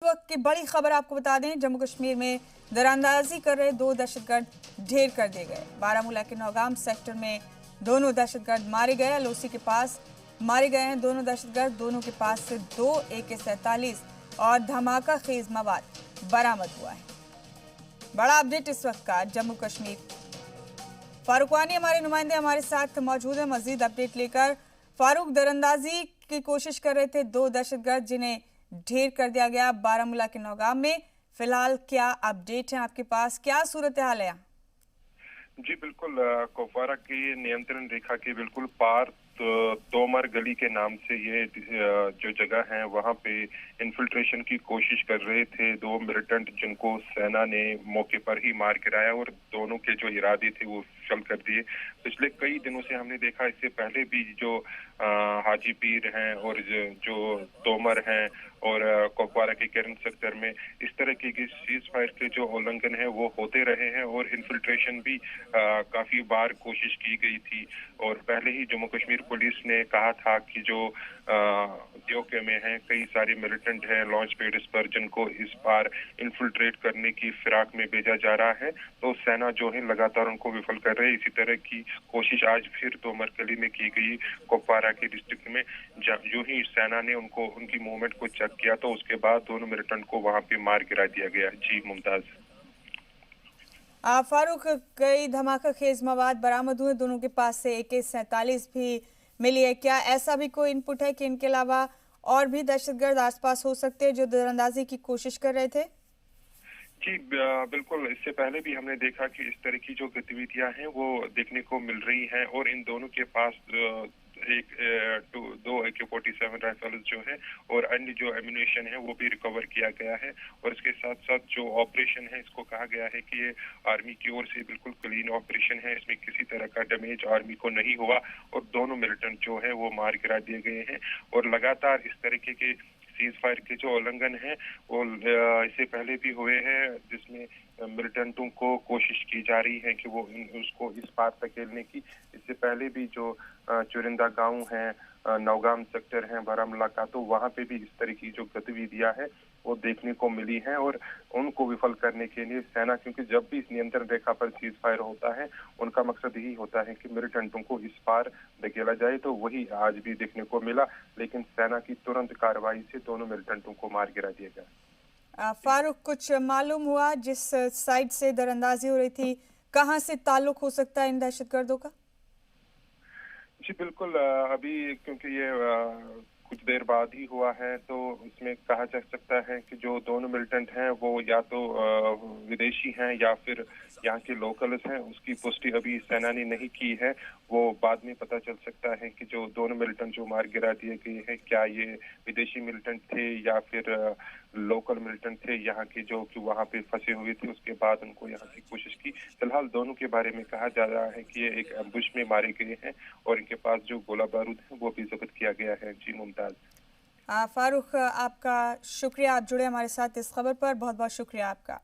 वक्त की बड़ी खबर आपको बता दें, जम्मू कश्मीर में दरअंदाजी कर रहे दो दहशतगर्द ढेर कर दिए गए। बारामूला के नौगाम सेक्टर में दोनों दहशतगर्द मारे गए। अलोसी के पास मारे गए हैं दोनों दहशतगर्द। दोनों के पास से 2 AK-47 और धमाका खेज मवाद बरामद हुआ है। बड़ा अपडेट इस वक्त का जम्मू कश्मीर। फारूक वानी हमारे नुमाइंदे हमारे साथ मौजूद है मजीद अपडेट लेकर। फारूक, दरअंदाजी की कोशिश कर रहे थे दो दहशतगर्द जिन्हें ढेर कर दिया गया बारामूला के नौगाम में। फिलहाल क्या अपडेट है आपके पास, क्या सूरत हाल है? जी बिल्कुल, कुपवारा की नियंत्रण रेखा के बिल्कुल पार तोमर गली के नाम से ये जो जगह है वहां पे इन्फिल्ट्रेशन की कोशिश कर रहे थे दो मिलिटेंट, जिनको सेना ने मौके पर ही मार गिराया और दोनों के जो इरादे थे वो फल कर दिए। पिछले कई दिनों से हमने देखा, इससे पहले भी जो हाजी पीर हैं और जो तोमर हैं और कुपवारा के केरन सेक्टर में इस तरह की सीज फायर के जो उल्लंघन है वो होते रहे हैं और इन्फिल्ट्रेशन भी काफी बार कोशिश की गई थी। और पहले ही जम्मू कश्मीर पुलिस ने कहा था कि जो DOK में है कई सारे मिलिटेंट हैं लॉन्च पैड्स पर, जिनको इस बार इन्फिल्ट्रेट करने की फिराक में भेजा जा रहा है। तो सेना जो है लगातार उनको विफल कर रही है। इसी तरह की कोशिश आज फिर तोमर गली में की गई कुपवारा के डिस्ट्रिक्ट में। जो ही सेना ने उनकी मूवमेंट को चेक किया तो उसके बाद दोनों मिलिटेंट को वहां पे मार गिरा दिया गया। जी मुमताज। फारूक, कई धमाका खेज मवाद बरामद हुए, दोनों के पास से AK-47 भी मिली है। क्या ऐसा भी कोई इनपुट है कि इनके अलावा और भी दहशतगर्द आसपास हो सकते हैं जो दरअंदाजी की कोशिश कर रहे थे? जी बिल्कुल, इससे पहले भी हमने देखा कि इस तरह की जो गतिविधियां हैं वो देखने को मिल रही हैं और इन दोनों के पास दो AK-47 राइफल जो है और अन्य जो एम्यूनेशन है वो भी रिकवर किया गया है। और इसके साथ साथ जो ऑपरेशन है इसको कहा गया है कि ये आर्मी की ओर से बिल्कुल क्लीन ऑपरेशन है, इसमें किसी तरह का डैमेज आर्मी को नहीं हुआ और दोनों मिलिटेंट जो है वो मार गिरा दिए गए हैं। और लगातार इस तरीके के सीज फायर के जो उल्लंघन है वो इससे पहले भी हुए हैं, जिसमें मिलिटेंटों को कोशिश की जा रही है कि वो उसको इस पार धकेलने की। इससे पहले भी जो चुरिंदा गांव है, नौगाम सेक्टर है बारामूला का, तो वहां पे भी इस तरह की जो गतिविधियां है वो देखने को मिली हैं। और उनको विफल करने के लिए सेना, क्योंकि जब भी इस नियंत्रण रेखा पर सीज फायर होता है उनका मकसद यही होता है कि मिलिटेंटों को इस पार धकेला जाए, तो वही आज भी देखने को मिला। लेकिन सेना की तुरंत कार्रवाई से दोनों मिलिटेंटों को मार गिरा दिया गया। फारूक, कुछ मालूम हुआ जिस साइड से दरअंदाजी हो रही थी, कहां से ताल्लुक हो सकता है इन दहशतगर्दों का? जी बिल्कुल, अभी क्योंकि ये कुछ देर बाद ही हुआ है तो इसमें कहा जा सकता है कि जो दोनों मिलिटेंट हैं वो या तो विदेशी हैं या फिर यहाँ के लोकल्स हैं। उसकी पुष्टि अभी सेना ने नहीं की है, वो बाद में पता चल सकता है कि जो दोनों मिलिटेंट जो मार गिरा दिए गए हैं क्या ये विदेशी मिलिटेंट थे या फिर लोकल मिलिटेंट थे यहाँ के, जो कि वहाँ पे फंसे हुए थे। उसके बाद उनको यहाँ की कोशिश की। फिलहाल दोनों के बारे में कहा जा रहा है कि ये एक एम्बुश में मारे गए हैं और इनके पास जो गोला बारूद है वो भी जब्त किया गया है। जी मुमताज। फारूक, आपका शुक्रिया, आप जुड़े हमारे साथ इस खबर पर, बहुत बहुत शुक्रिया आपका।